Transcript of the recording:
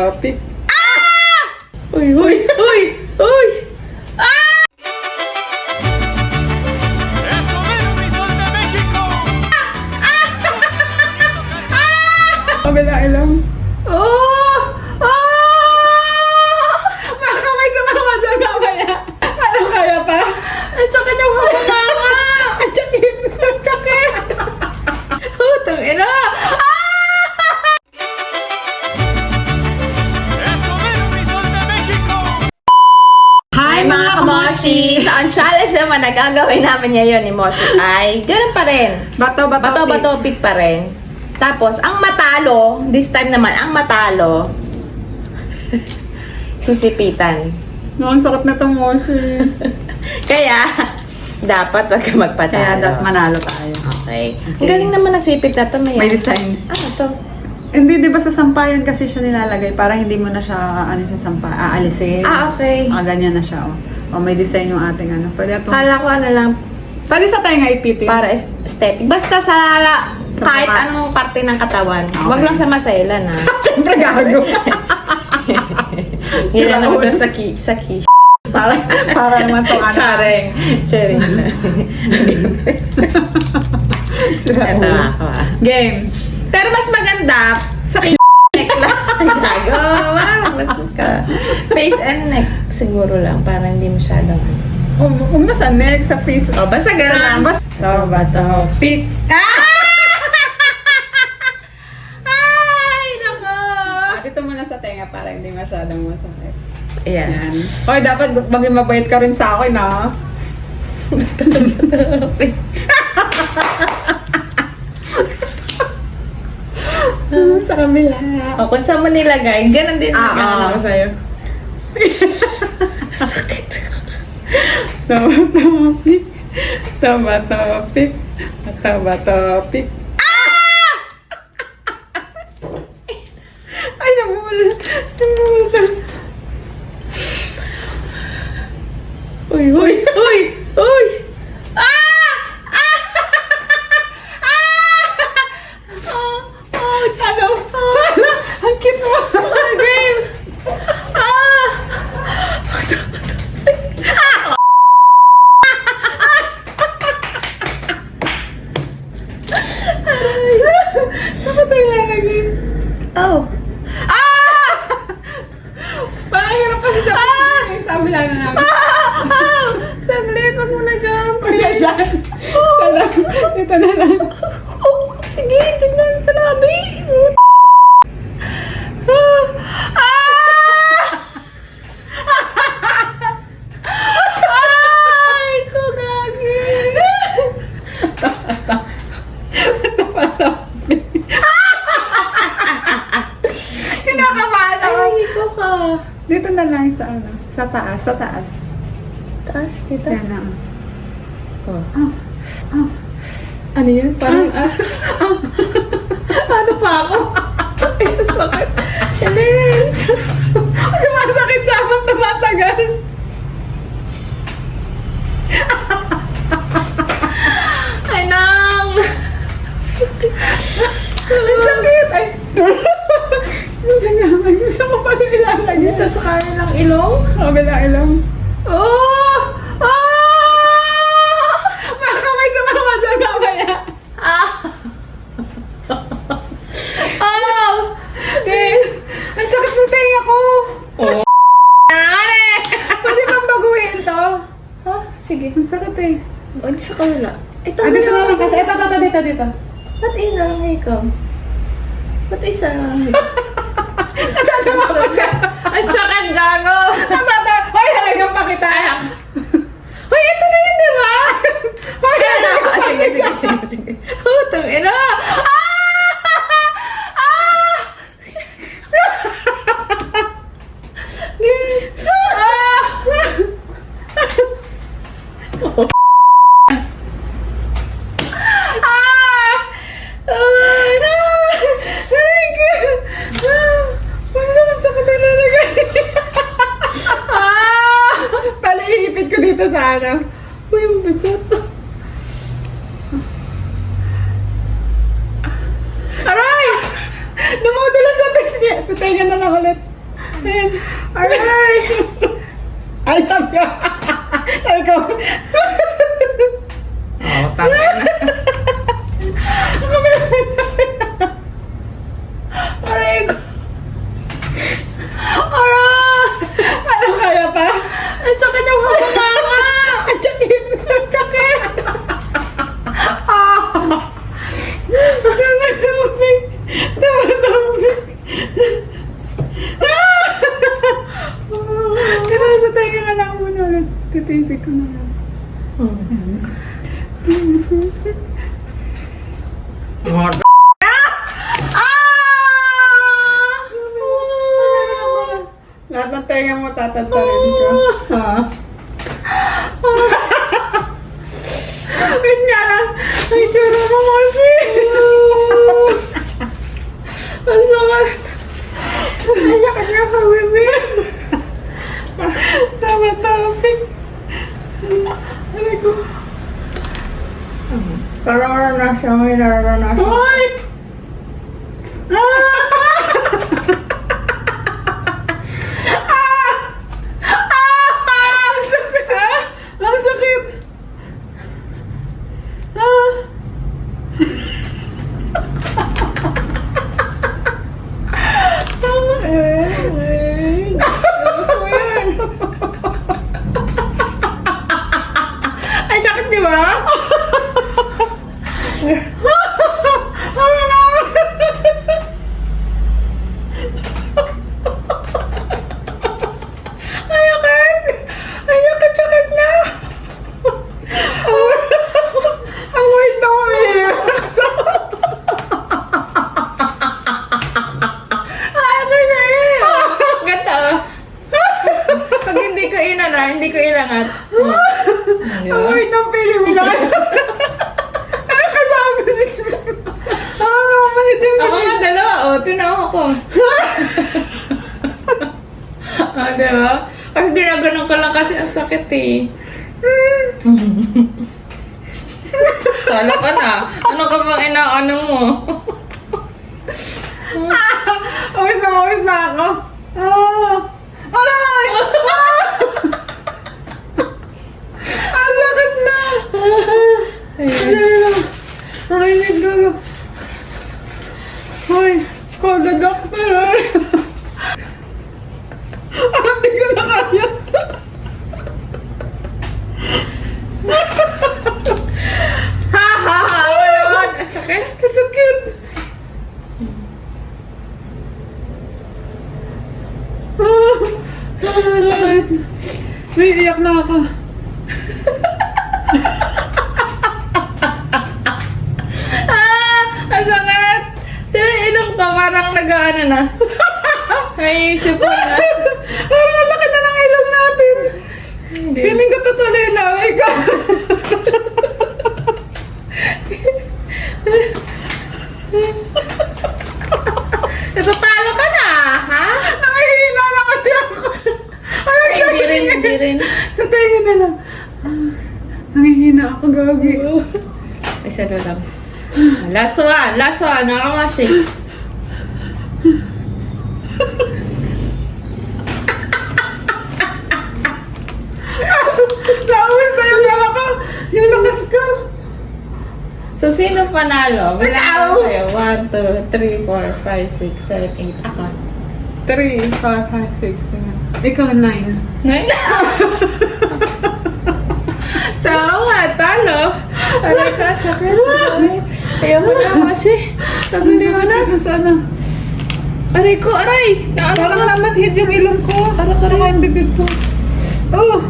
Topic. Uy, uy, uy, uy! ¡Eso mismo, mi sol de México! Kabila ilang. Oh! Oh! Baka may sumama dyan mamaya. Ano kaya pa? Ang sakit yung hapanganga! Ang sakit. Ang sakit! Utang ina! ¡Eso mismo, mi sol de México! Hi mga kamoshi! So ang challenge naman na gagawin namin ngayon ni Moshi ay ganun pa rin. Bato. Pick pa rin. Tapos, ang matalo, this time naman, ang matalo, sisipitan. No, ang sakit na to, Moshi. Kaya, dapat wag ka magpatalo. Kaya dapat manalo tayo. Okay. Ang galing naman ng sipit na to. May design. Ano to? Hindi, di ba sa sampayan kasi siya nilalagay para hindi mo na siya, aalisin. Okay. Ganyan na siya, oh. Oh, may design yung ating ano. Pwede ito. Kala ko ano lang, Pwede sa tayo nga ipitin. para aesthetic. Basta sa kahit mukha. anong parte ng katawan. Okay. Wag lang sa maselan, ha? Siyempre gago. Yan Sira ang ulo. sa ki. para naman itong ano. Charing. Sira Ito ulo. ako, ah. Game. Pero mas maganda, Sa neck lang. Gago. Wow, bastos ka. Face and neck siguro lang, para hindi masyadong ano. Kung nasa next, sa face. Oh, basta ganun. Basta. Bato. Pick. Ay, nako. Dito muna sa tenga para hindi masyadong masakit. Ayan. Yan. Hoy, dapat maging mabait ka rin sa akin, ha? Sa kabila. O, kung saan mo nilagay, ganun din Ah, ang ah. ako sa'yo. Sakit. Topic. Topic. Topic. Ay, namumula. Uy, uy, uy, uy! Ano? Ang cute mo. Game! Saan tayo lalagay? Oh! Parang hirap kasi sa sabi lang na namin. Saglit, wag mo na dyan, Wala please. dyan. Salam. Ito na lang. Oh, sige, tignan sa labi. Ay, ko gagi. Kinakabahan ako. Ay, ko ka. Dito na lang sa ano. Sa taas. Sa taas. Taas, dito. Yan na. Oh. Ah. Ano yan? Parang, ano pa ako? Ay, sakit. Alis. Sumasakit sa habang tumatagal. Ay, nang. Sakit. Ang sakit. Ay. Gusto ko pa siya ilalagay. Dito sa kanilang ilong. Kabila ilang. Oh! Oh! Baka may sumama dyan mamaya. Ah! Oh! Okay. Ang sakit ng tenga ko. Oh. Nane! Pwede bang baguhin to? Ha? Sige. Ang sakit eh. O, di sa kabila. Ito Dito na lang kasi. Ito. Ba't ina lang ikaw? Ba't isa lang ikaw? Ang sakit, gago! Hoy, halagang pa kita. Ay, hoy, ito na yun, di ba? Ayan na. Sige. Utang ina. Paliipit ko dito sa ano. Uy, ang bigat. Aray! Dumudula sa pisngi. Patay na lang ulit. Ayan. Aray! Ay, sabi ko. Sabi ko. Oo, tama na. Aray ko. Aray! Ano kaya pa? Ang sakit yung hapanganga! Ang sakit. Sakit! Ah! Damadamig. Damadamig. Pero sa tayo na lang muna ulit. Titisik ko na lang. Lahat ng tenga mo tatantarin ko. Ha? Wait nga lang. Ay, tsura mo kasi. Ang sakit! Ang sakit na ka, baby! Damadamig. Ano ko? Parang naranasan mo yung naranasan. Hoy! Ah! Ang sakit! Ang sakit! Ah! Gusto mo yan? Ang sakit, di ba? Ano na? Ang sakit! Ang sakit na! Ang wait na mo eh. Ano na eh? Ganto. Pag hindi ko hindi ko inangat. Di Ang ba? wait ng feeling mo lang. Ano kasama dito? Ano malitim Ako nga dalawa, tinawa ko. Di ba? Kasi ginaganon ko lang kasi ang sakit eh. Talo ka na. Ano ka bang inaano mo? Awis na ako. Ah! Aray! Ah! Ang sakit na! Ay, naggaga. Hoy, call the doctor. Hindi ko na kaya. Ha ha ha! Ayun! Ang sakit. Ang sakit. Ah! Ang sakit. May iyak na ako. Ang sakit! Tinainom ka, parang nag-ano na. May sipon na. Parang ang laki na ng ilong natin. Feeling ko tutuloy na. Oh my God. Natatalo ka na, ha? Nakihina na kasi ako. Ay, Ay, hindi rin. sa tayo na lang. Ah, Nangihina ako, gagi. Isa na lang. Last one, nakamashi. Nawis na yung lala ko. Yung lakas ko. So, sino panalo? Bilang Ikaw! ko sa'yo. 1, 2, 3, 4, 5, 6, 7, 8. Ako. 3, 4, 5, 6. Ikaw 9. Ngayon. So, ako nga, talo. Aray ka, sakit. Ayaw mo na, Mashi. Sabi mo na. Sana. Aray ko, aray! Naano Parang ka? namanhid yung ilong ko. Aray ka Saka rin. yung bibig ko. Oh!